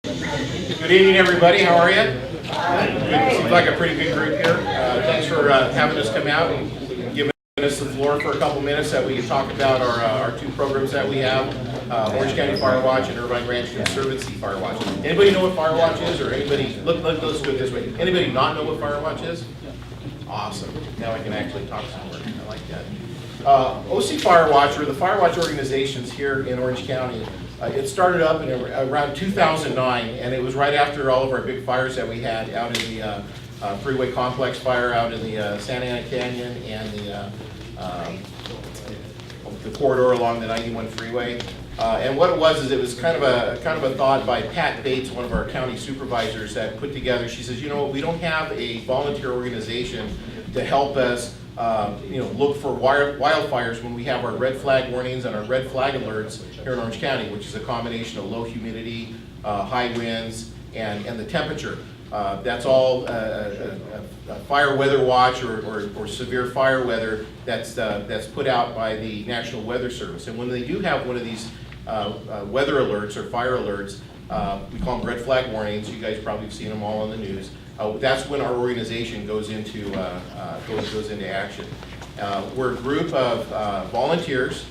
Good evening, everybody. How are you? Good. Seems like a pretty good group here. Thanks for having us come out and giving us the floor for a couple minutes that we can talk about our two programs that we have, Orange County Fire Watch and Irvine Ranch Conservancy Fire Watch. Anybody know what Fire Watch is, or anybody? Let's do it this way. Anybody not know what Fire Watch is? Awesome. Now I can actually talk some more. I like that. OC Fire Watch, or the Fire Watch organizations here in Orange County, it started up in around 2009, and it was right after all of our big fires that we had out in the Freeway Complex fire out in the Santa Ana Canyon and the corridor along the 91 freeway. And what it was is it was kind of a thought by Pat Bates, one of our county supervisors, that put together. She says, you know, we don't have a volunteer organization to help us look for wildfires when we have our red flag warnings and our red flag alerts here in Orange County, which is a combination of low humidity, high winds, and the temperature. That's all a fire weather watch or severe fire weather that's put out by the National Weather Service. And when they do have one of these weather alerts or fire alerts, we call them red flag warnings. You guys probably have seen them all on the news. That's when our organization goes into action. We're a group of volunteers.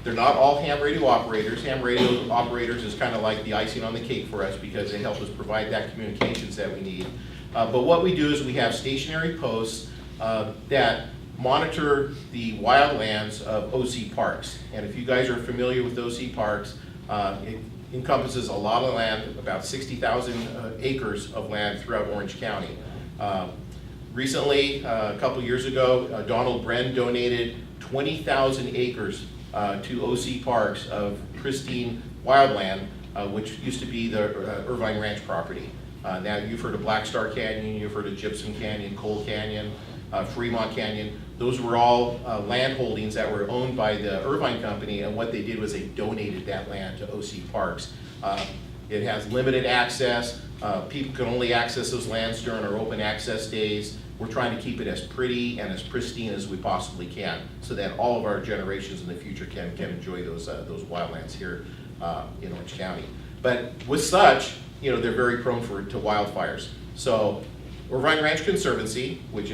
They're not all ham radio operators. Ham radio operators is kind of like the icing on the cake for us because they help us provide that communications that we need. But what we do is we have stationary posts that monitor the wildlands of OC Parks. And if you guys are familiar with OC Parks, it encompasses a lot of land, about 60,000 acres of land throughout Orange County. Recently, a couple years ago, Donald Bren donated 20,000 acres to OC Parks of pristine wildland, which used to be the Irvine Ranch property. Now you've heard of Black Star Canyon, you've heard of Gypsum Canyon, Coal Canyon, Fremont Canyon. Those were all land holdings that were owned by the Irvine Company, and what they did was they donated that land to OC Parks. It has limited access. People can only access those lands during our open access days. We're trying to keep it as pretty and as pristine as we possibly can so that all of our generations in the future can enjoy those wildlands here in Orange County. But with such, they're very prone to wildfires. So Irvine Ranch Conservancy, which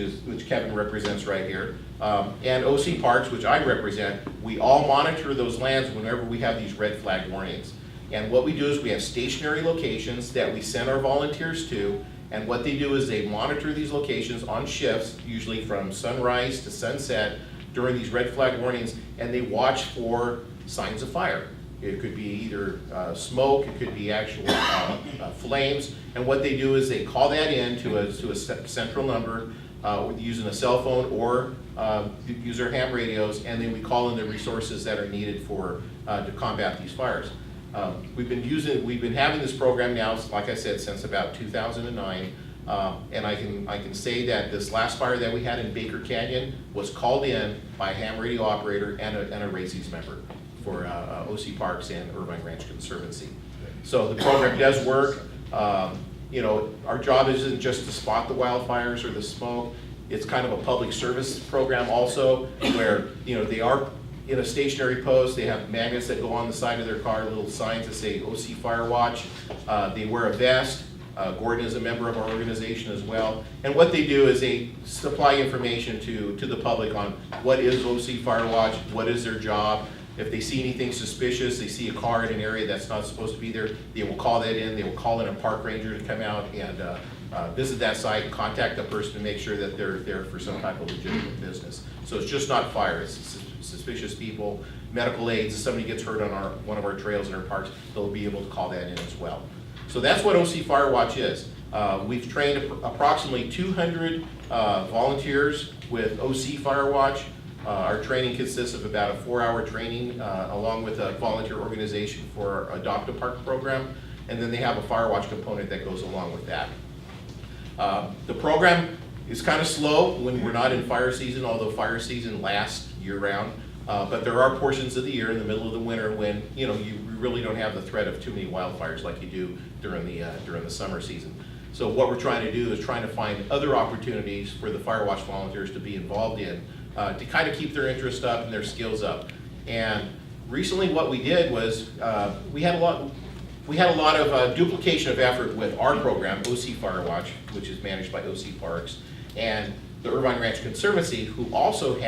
Kevin represents right here, and OC Parks, which I represent, we all monitor those lands whenever we have these red flag warnings. And what we do is we have stationary locations that we send our volunteers to, and what they do is they monitor these locations on shifts, usually from sunrise to sunset during these red flag warnings, and they watch for signs of fire. It could be either smoke, it could be actual flames, and what they do is they call that in to a central number using a cell phone or use their ham radios, and then we call in the resources that are needed to combat these fires. We've been having this program now, like I said, since about 2009, and I can say that this last fire that we had in Baker Canyon was called in by a ham radio operator and a RACES member for OC Parks and Irvine Ranch Conservancy. So the program does work. Our job isn't just to spot the wildfires or the smoke. It's kind of a public service program also, where they are in a stationary post. They have magnets that go on the side of their car, little signs that say OC Fire Watch. They wear a vest. Gordon is a member of our organization as well. And what they do is they supply information to the public on what is OC Fire Watch, what is their job. If they see anything suspicious, they see a car in an area that's not supposed to be there, they will call that in. They will call in a park ranger to come out and visit that site and contact the person to make sure that they're there for some type of legitimate business. So it's just not fire, it's suspicious people, medical aids. If somebody gets hurt on one of our trails in our parks, they'll be able to call that in as well. So that's what OC Fire Watch is. We've trained approximately 200 volunteers with OC Fire Watch. Our training consists of about a 4-hour training along with a volunteer organization for our Adopt a Park program, and then they have a Fire Watch component that goes along with that. The program is kind of slow when we're not in fire season, although fire season lasts year-round. But there are portions of the year in the middle of the winter when you really don't have the threat of too many wildfires like you do during the summer season. So what we're trying to do is trying to find other opportunities for the Fire Watch volunteers to be involved in to kind of keep their interest up and their skills up. And recently what we did was we had a lot we had a lot of duplication of effort with our program, OC Firewatch, which is managed by OC Parks, and the Irvine Ranch Conservancy, who also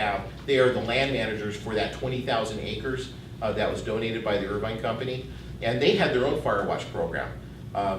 they are the land managers for that 20,000 acres that was donated by the Irvine Company, and they had their own Firewatch program.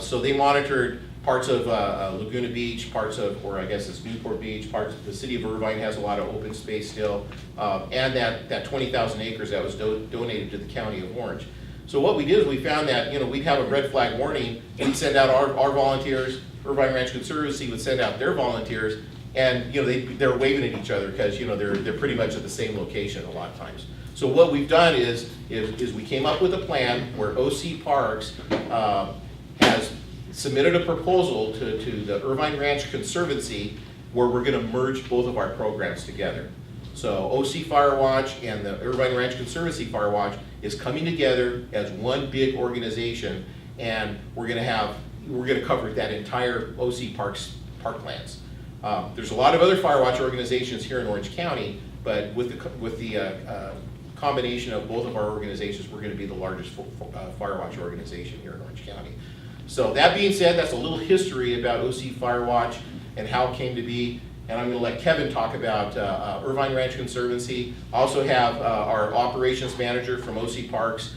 So they monitored parts of Laguna Beach, parts of, or I guess it's Newport Beach, parts of the city of Irvine has a lot of open space still, and that 20,000 acres that was donated to the county of Orange. So what we did is we found that, we'd have a red flag warning, we'd send out our volunteers, Irvine Ranch Conservancy would send out their volunteers, and they're waving at each other because they're pretty much at the same location a lot of times. So what we've done is we came up with a plan where OC Parks has submitted a proposal to the Irvine Ranch Conservancy where we're going to merge both of our programs together. So OC Firewatch and the Irvine Ranch Conservancy Firewatch is coming together as one big organization, and we're going to cover that entire OC parklands. There's a lot of other Firewatch organizations here in Orange County, but with the combination of both of our organizations, we're going to be the largest Firewatch organization here in Orange County. So that being said, that's a little history about OC Firewatch and how it came to be. And I'm going to let Kevin talk about Irvine Ranch Conservancy. Also have our operations manager from OC Parks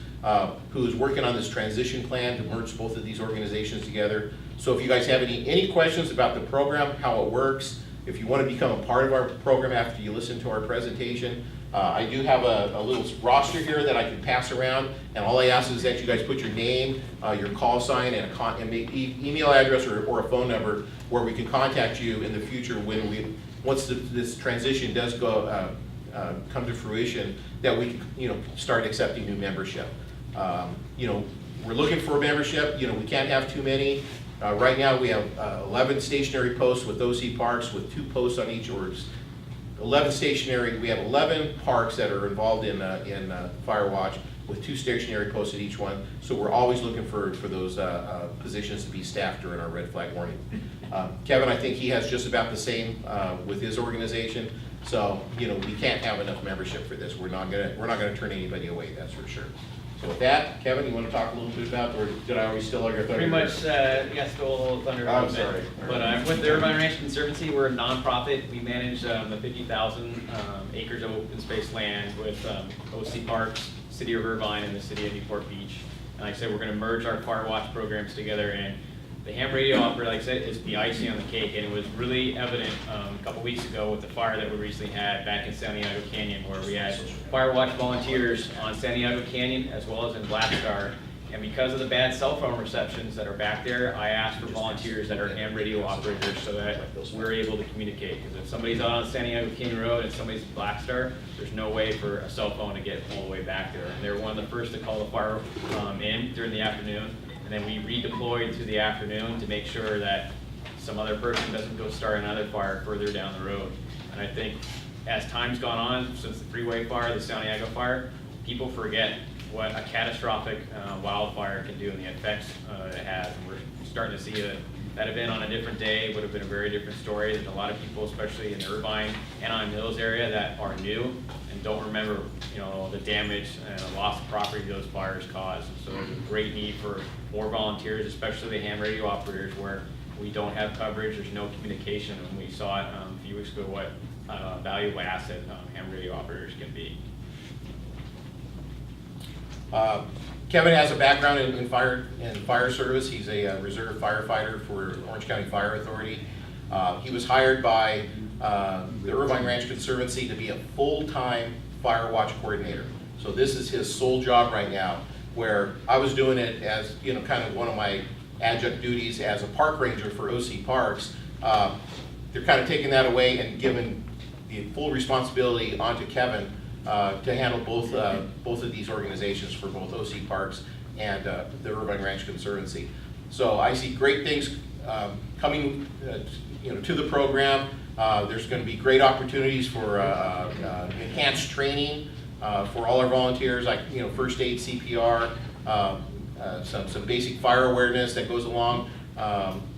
who is working on this transition plan to merge both of these organizations together. So if you guys have any questions about the program, how it works, if you want to become a part of our program after you listen to our presentation, I do have a little roster here that I can pass around, and all I ask is that you guys put your name, your call sign, and email address or a phone number where we can contact you in the future once this transition does come to fruition, that we can start accepting new membership. We're looking for a membership. We can't have too many. Right now we have 11 stationary posts with OC Parks with 2 posts on each, or 11 stationary. We have 11 parks that are involved in Firewatch with 2 stationary posts at each one. So we're always looking for those positions to be staffed during our red flag warning. Kevin, I think he has just about the same with his organization. So we can't have enough membership for this. We're not gonna turn anybody away. That's for sure. So with that, Kevin, you want to talk a little bit about, or did I always steal all your thunder? Pretty much, yes, stole a little thunder. I'm sorry. But I'm with the Irvine Ranch Conservancy. We're a nonprofit. We manage the 50,000 acres of open space land with OC Parks, City of Irvine, and the City of Newport Beach. And like I said, we're going to merge our Firewatch programs together. And the ham radio operator, like I said, is the icing on the cake. And it was really evident a couple weeks ago with the fire that we recently had back in Santiago Canyon, where we had Firewatch volunteers on Santiago Canyon as well as in Black Star. And because of the bad cell phone receptions that are back there, I asked for volunteers that are ham radio operators so that we're able to communicate. Because if somebody's out on Santiago Canyon Road and somebody's in Black Star, there's no way for a cell phone to get all the way back there. And they're one of the first to call the fire in during the afternoon. And then we redeployed to the afternoon to make sure that some other person doesn't go start another fire further down the road. And I think as time's gone on, since the Freeway fire, the Santiago fire, people forget what a catastrophic wildfire can do and the effects it has. And we're starting to see that event on a different day would have been a very different story. There's a lot of people, especially in the Irvine, Anaheim Hills area, that are new and don't remember, the damage and the loss of property those fires caused. And so there's a great need for more volunteers, especially the ham radio operators, where we don't have coverage, there's no communication, and we saw it a few weeks ago what a valuable asset ham radio operators can be. Kevin has a background in fire service. He's a reserve firefighter for Orange County Fire Authority. He was hired by the Irvine Ranch Conservancy to be a full-time Firewatch coordinator. So this is his sole job right now, where I was doing it as kind of one of my adjunct duties as a park ranger for OC Parks. They're kind of taking that away and giving the full responsibility onto Kevin to handle both of these organizations for both OC Parks and the Irvine Ranch Conservancy. So I see great things coming to the program. There's going to be great opportunities for enhanced training for all our volunteers, like first aid, CPR, some basic fire awareness that goes along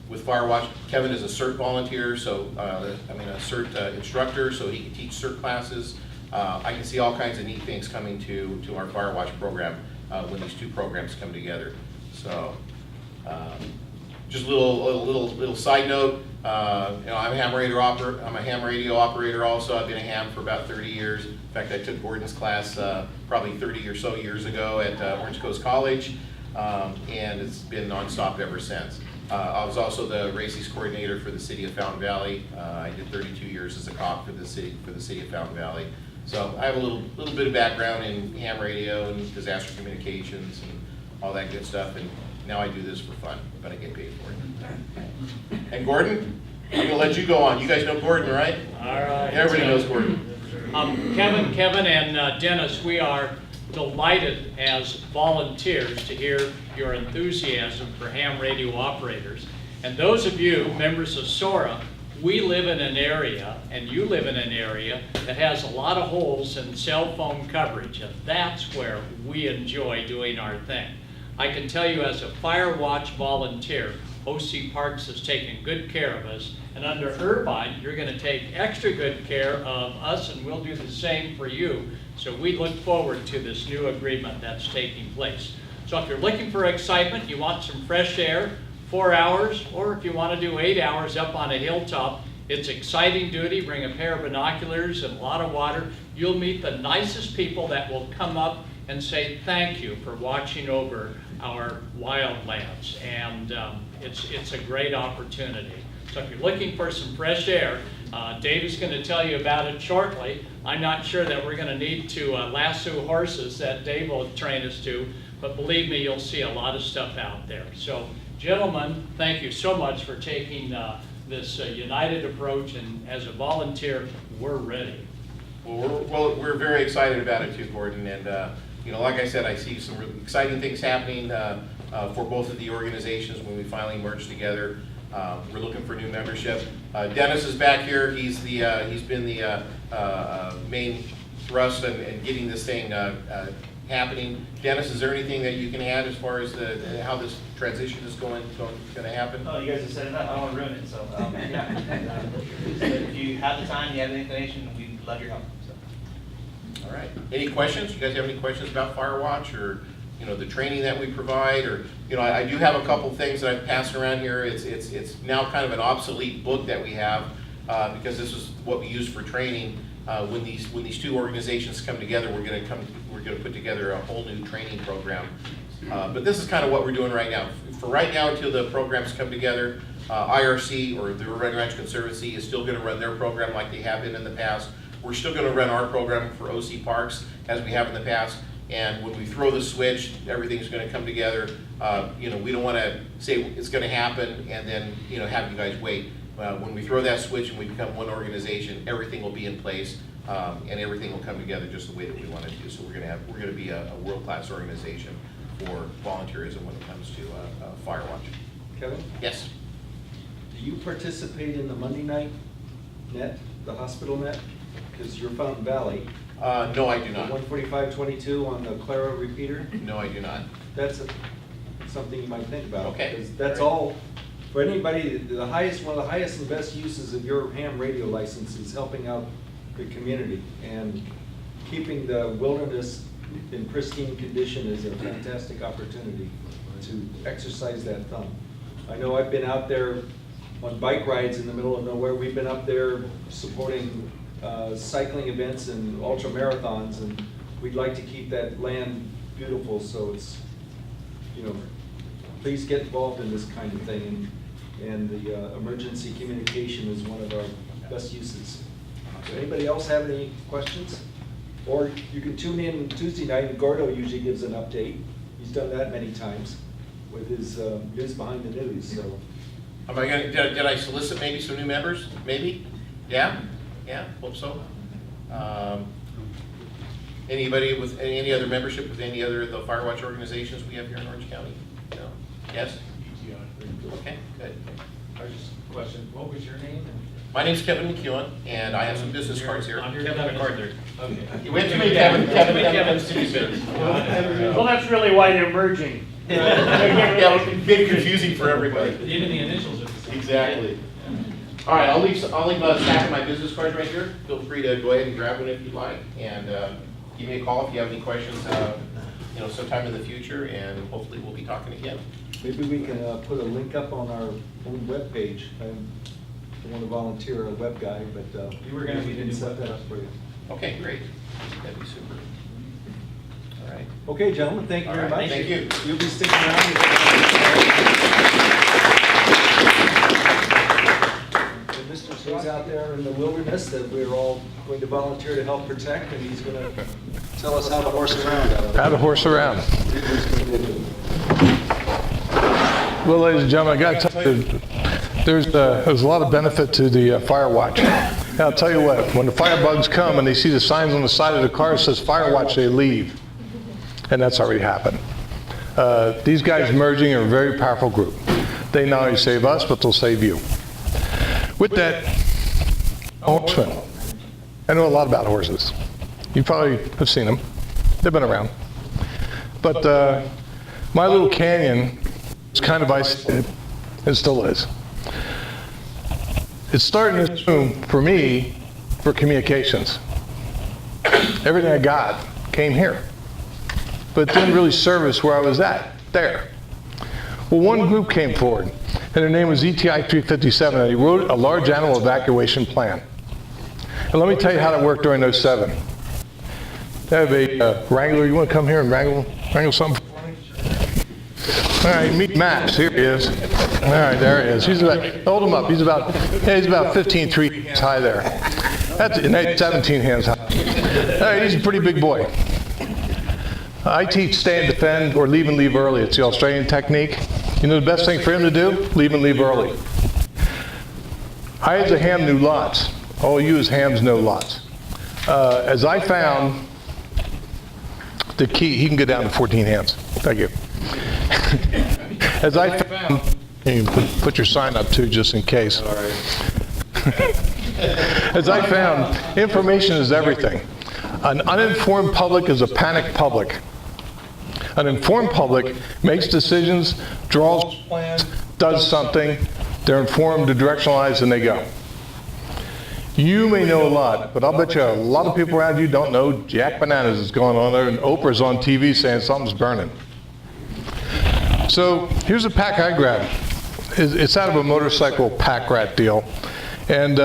with Firewatch. Kevin is a CERT volunteer, so a CERT instructor, so he can teach CERT classes. I can see all kinds of neat things coming to our Firewatch program when these two programs come together. So, just a little side note. You know, I'm a ham radio operator also. I've been a ham for about 30 years. In fact, I took Gordon's class probably 30 or so years ago at Orange Coast College, and it's been nonstop ever since. I was also the races coordinator for the city of Fountain Valley. I did 32 years as a cop for the city of Fountain Valley. So I have a little bit of background in ham radio and disaster communications and all that good stuff. And now I do this for fun, but I get paid for it. And Gordon, I'm gonna let you go on. You guys know Gordon, right? All right. Everybody knows Gordon. Kevin and Dennis, we are delighted as volunteers to hear your enthusiasm for ham radio operators. And those of you, members of SORA, we live in an area, and you live in an area, that has a lot of holes in cell phone coverage, and that's where we enjoy doing our thing. I can tell you as a Fire Watch volunteer, OC Parks has taken good care of us, and under Irvine, you're going to take extra good care of us, and we'll do the same for you. So we look forward to this new agreement that's taking place. So if you're looking for excitement, you want some fresh air, 4 hours, or if you want to do 8 hours up on a hilltop, it's exciting duty. Bring a pair of binoculars and a lot of water. You'll meet the nicest people that will come up and say thank you for watching over our wildlands, and it's a great opportunity. So if you're looking for some fresh air, Dave is going to tell you about it shortly. I'm not sure that we're going to need to lasso horses that Dave will train us to, but believe me, you'll see a lot of stuff out there. So gentlemen, thank you so much for taking this united approach, and as a volunteer, we're ready. Well, we're very excited about it too, Gordon, and you know, like I said, I see some really exciting things happening for both of the organizations when we finally merge together. We're looking for new membership. Dennis is back here. He's been the main thrust in getting this thing happening. Dennis, is there anything that you can add as far as how this transition is going to happen? Oh, you guys have set it up. I don't want to ruin it. So, yeah. If you have the time, you have the inclination, we'd love your help. So. All right. Any questions? You guys have any questions about Firewatch, or you know, the training that we provide, or you know, I do have a couple things that I've passed around here. It's now kind of an obsolete book that we have because this is what we use for training. When these two organizations come together, we're going to put together a whole new training program. But this is kind of what we're doing right now. For right now, until the programs come together, IRC, or the Irvine Ranch Conservancy, is still going to run their program like they have been in the past. We're still going to run our program for OC Parks as we have in the past. And when we throw the switch, everything's going to come together. You know, we don't want to say it's going to happen and then have you guys wait. When we throw that switch and we become one organization, everything will be in place and everything will come together just the way that we want it to. So we're going to be a world-class organization for volunteerism when it comes to Firewatch. Kevin, Yes. do you participate in the Monday night net, the hospital net? Because you're Fountain Valley. No, I do not. 14522 on the Clara repeater. No, I do not. That's something you might think about. Okay. Because that's all, for anybody, one of the highest and best uses of your ham radio license is helping out the community. And keeping the wilderness in pristine condition is a fantastic opportunity to exercise that thumb. I know I've been out there on bike rides in the middle of nowhere. We've been up there supporting cycling events and ultra marathons, and we'd like to keep that land beautiful. So it's, please get involved in this kind of thing, and the emergency communication is one of our best uses. So anybody else have any questions? Or you can tune in Tuesday night, and Gordo usually gives an update. He's done that many times with his news behind the news. So. Did I solicit maybe some new members? Maybe? Yeah? Yeah, hope so. Anybody with any other membership with any other of the Firewatch organizations we have here in Orange County? No? Yes? Okay, good. Question, what was your name? My name's Kevin McEwen, and I have some business cards here. I'm Kevin McArthur. You went to me, Kevin. Kevin's too soon. Well, that's really why they're merging. Yeah, it's been confusing for everybody. Even the initials are the same. Exactly. All right, I'll leave a stack of my business cards right here. Feel free to go ahead and grab one if you'd like, and give me a call if you have any questions sometime in the future, and hopefully we'll be talking again. Maybe we can put a link up on our own webpage. I don't want to volunteer a web guy, but We were gonna we do can the set web that up for you. Okay, great. That'd be super. All right. Okay, gentlemen, thank you All very right, much. thank you. You'll be sticking around. And Mr. Stays out there in the wilderness that we're all going to volunteer to help protect, and he's going to tell us how to horse around. How to horse around. Well, ladies and gentlemen, I got to tell you, there's a lot of benefit to the fire watch. And I'll tell you what, when the firebugs come and they see the signs on the side of the car that says fire watch, they leave. And that's already happened. These guys merging are a very powerful group. They not only save us, but they'll save you. With that, horsemen. I know a lot about horses. You probably have seen them. They've been around. But my little canyon is kind of isolated. It still is. It started in this room, for me, for communications. Everything I got came here. But it didn't really service where I was at, there. Well, one group came forward, and their name was ETI 357, and they wrote a large animal evacuation plan. And let me tell you how that worked during those 7. They have a wrangler. You want to come here and wrangle something? All right, meet Max. Here he is. All right, there he is. He's about, hold him up. He's about 15, 3 hands high there. That's 17 hands high. All right, he's a pretty big boy. I teach stay and defend or leave and leave early. It's the Australian technique. You know the best thing for him to do? Leave and leave early. I as a ham knew lots. All you as hams know lots. As I found the key, he can go down to 14 hands. Thank you. As I found, you can put your sign up too, just in case. All right. As I found, information is everything. An uninformed public is a panicked public. An informed public makes decisions, draws plans, does something. They're informed, they're directionalized, and they go. You may know a lot, but I'll bet you a lot of people around you don't know jack bananas is going on there, and Oprah's on TV saying something's burning. So here's a pack I grabbed. It's out of a motorcycle pack rat deal. And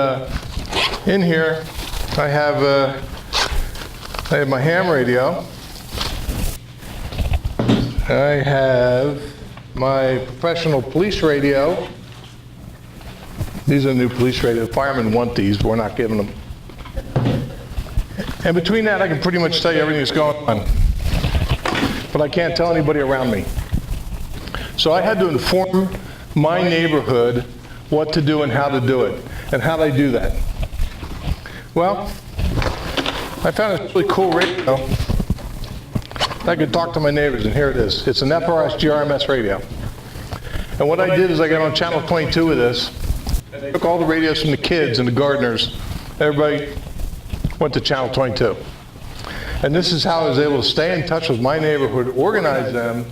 in here, I have my ham radio. I have my professional police radio. These are new police radios. Firemen want these, but we're not giving them. And between that, I can pretty much tell you everything that's going on. But I can't tell anybody around me. So I had to inform my neighborhood what to do and how to do it. And how do I do that? Well, I found a really cool radio. I could talk to my neighbors, and here it is. It's an FRS GRMS radio. And what I did is I got on channel 22 with this. And I took all the radios from the kids and the gardeners. Everybody went to channel 22. And this is how I was able to stay in touch with my neighborhood, organize them,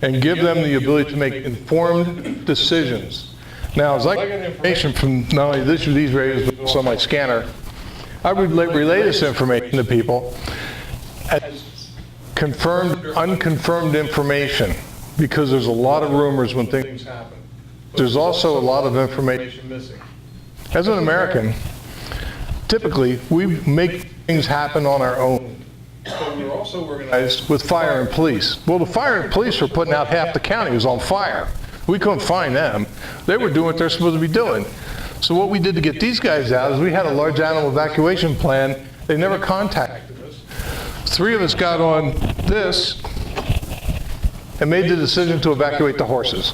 and give them the ability to make informed decisions. Now, as I get information from not only these radios, but also my scanner, I would relay this information to people as confirmed, unconfirmed information, because there's a lot of rumors when things happen. There's also a lot of information missing. As an American, typically, we make things happen on our own. But we're also organized with fire and police. Well, the fire and police were putting out half the county was on fire. We couldn't find them. They were doing what they're supposed to be doing. So what we did to get these guys out is we had a large animal evacuation plan. They never contacted us. 3 of us got on this and made the decision to evacuate the horses.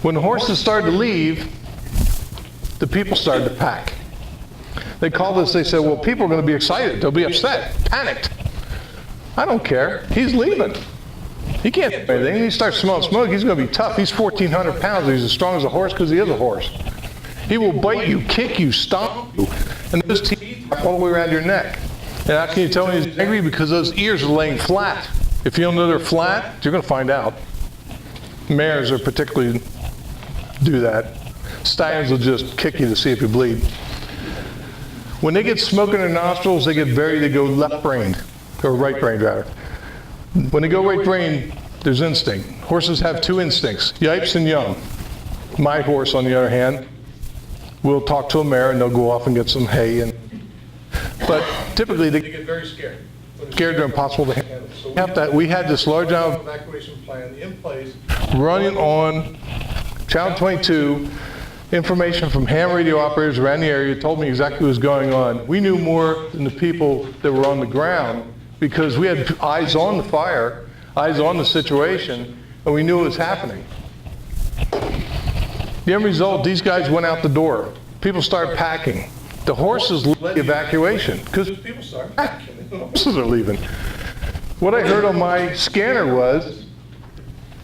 When the horses started to leave, the people started to pack. They called us, they said, well, people are going to be excited. They'll be upset, panicked. I don't care. He's leaving. He can't do anything. He starts smelling smoke. He's going to be tough. He's 1,400 pounds. He's as strong as a horse because he is a horse. He will bite you, kick you, stomp you, and those teeth wrap all the way around your neck. And how can you tell when he's angry? Because those ears are laying flat. If you don't know they're flat, you're going to find out. Mares are particularly do that. Stallions will just kick you to see if you bleed. When they get smoke in their nostrils, they go left-brained, or right-brained rather. When they go right brain, there's instinct. Horses have two instincts, yipes and young. My horse, on the other hand, will talk to a mare and they'll go off and get some hay. But typically they get very scared. Scared they're impossible to handle. So we had this large evacuation plan in place, running on Channel 22, information from ham radio operators around the area told me exactly what was going on. We knew more than the people that were on the ground because we had eyes on the fire, eyes on the situation, and we knew it was happening. The end result, these guys went out the door. People started packing. The horses led the evacuation because people started packing. The horses are leaving. What I heard on my scanner was,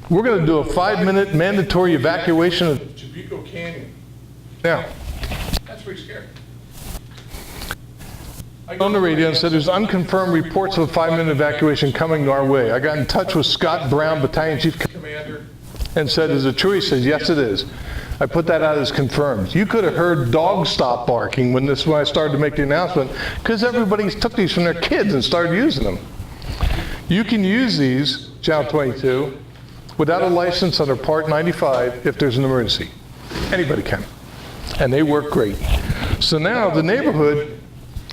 we're going to do a 5-minute mandatory evacuation of Chabico Canyon. Now, that's pretty scary. I got on the radio and said there's unconfirmed reports of a 5-minute evacuation coming our way. I got in touch with Scott Brown, Battalion Chief Commander, and said, is it true? He says, yes, it is. I put that out as confirmed. You could have heard dogs stop barking when I started to make the announcement, because everybody took these from their kids and started using them. You can use these, Channel 22, without a license under Part 95 if there's an emergency. Anybody can. And they work great. So now the neighborhood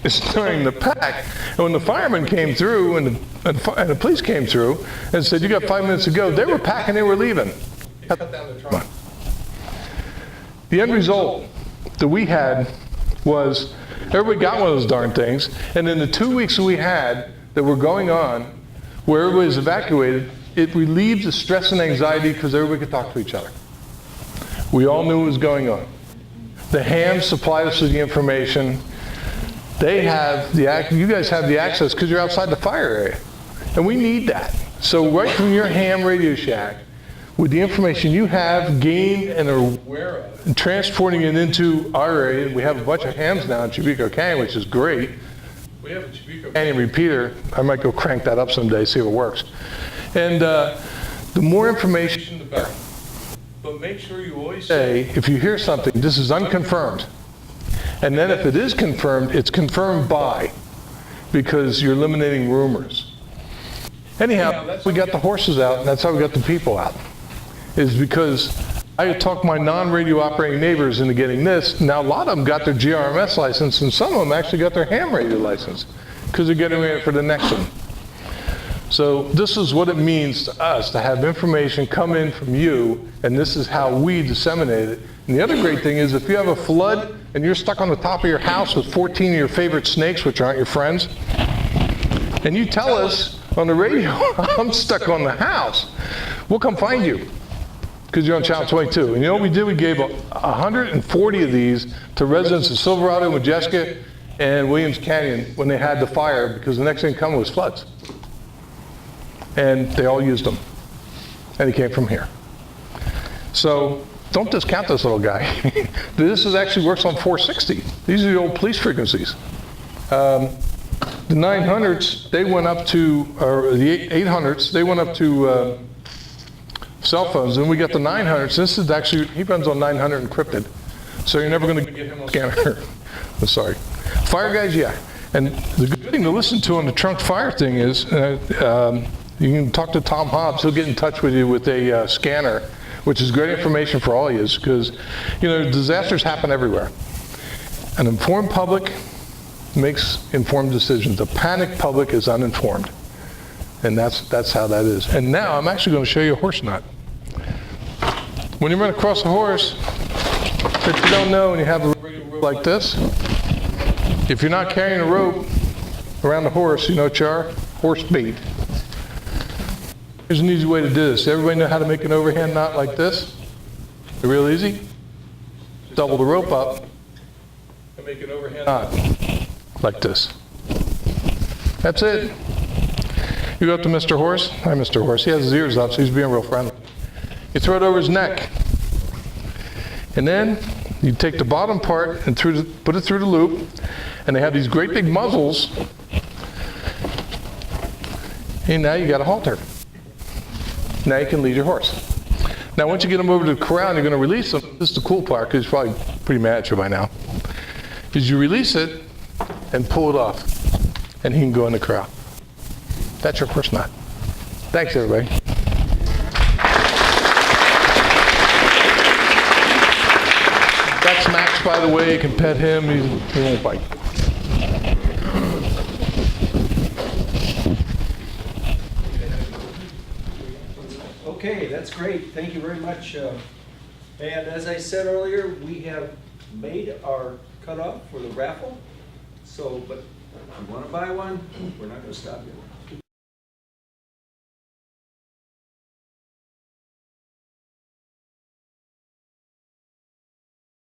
is starting to pack. And when the firemen came through and the police came through and said, you got 5 minutes to go, they were packing, they were leaving. Cut down the trauma. The end result that we had was everybody got one of those darn things, and in the 2 weeks that we had that were going on, where everybody was evacuated, it relieved the stress and anxiety because everybody could talk to each other. We all knew what was going on. The hams supplied us with the information. They have you guys have the access because you're outside the fire area. And we need that. So right from your ham radio shack, with the information you have gained and are aware of, and transporting it into our area, we have a bunch of hams now in Chabico Canyon, which is great. We have a Chabico Canyon repeater. I might go crank that up someday, see if it works. And the more information, the better. But make sure you always say, if you hear something, this is unconfirmed. And then if it is confirmed, it's confirmed by, because you're eliminating rumors. Anyhow, we got the horses out, and that's how we got the people out, is because I had talked my non-radio operating neighbors into getting this. Now, a lot of them got their GRMS license, and some of them actually got their ham radio license, because they're getting ready for the next one. So this is what it means to us to have information come in from you, and this is how we disseminate it. And the other great thing is if you have a flood and you're stuck on the top of your house with 14 of your favorite snakes, which aren't your friends, and you tell us on the radio, I'm stuck on the house, we'll come find you because you're on Channel 22. And you know what we did? We gave 140 of these to residents of Silverado, Majeska, and Williams Canyon when they had the fire, because the next thing coming was floods. And they all used them. And he came from here. So don't discount this little guy. This actually works on 460. These are the old police frequencies. The 900s, they went up to, or the 800s, they went up to cell phones. And we got the 900s. This is actually, he runs on 900 encrypted. So you're never going to get him on scanner. I'm sorry. Fire guys, yeah. And the good thing to listen to on the trunk fire thing is, you can talk to Tom Hobbs. He'll get in touch with you with a scanner, which is great information for all of you, because disasters happen everywhere. An informed public makes informed decisions. A panicked public is uninformed, and that's how that is. And now I'm actually going to show you a horse knot. When you run across a horse, if you don't know and you have a rope like this, if you're not carrying a rope around the horse, you know what you are? Horse bait. Here's an easy way to do this. Everybody know how to make an overhand knot like this? Real easy. Double the rope up and make an overhand knot like this. That's it. You go up to Mr. Horse. Hi, Mr. Horse. He has his ears up, so he's being real friendly. You throw it over his neck. And then you take the bottom part and put it through the loop. And they have these great big muzzles. And now you got a halter. Now you can lead your horse. Now once you get them over to the corral and you're going to release them, this is the cool part, because he's probably pretty mad at you by now, is you release it and pull it off, and he can go in the corral. That's your horse knot. Thanks, everybody. That's Max, by the way. You can pet him. He won't bite. Okay, that's great. Thank you very much. And as I said earlier, we have made our cutoff for the raffle. So, but if you want to buy one, we're not going to stop you.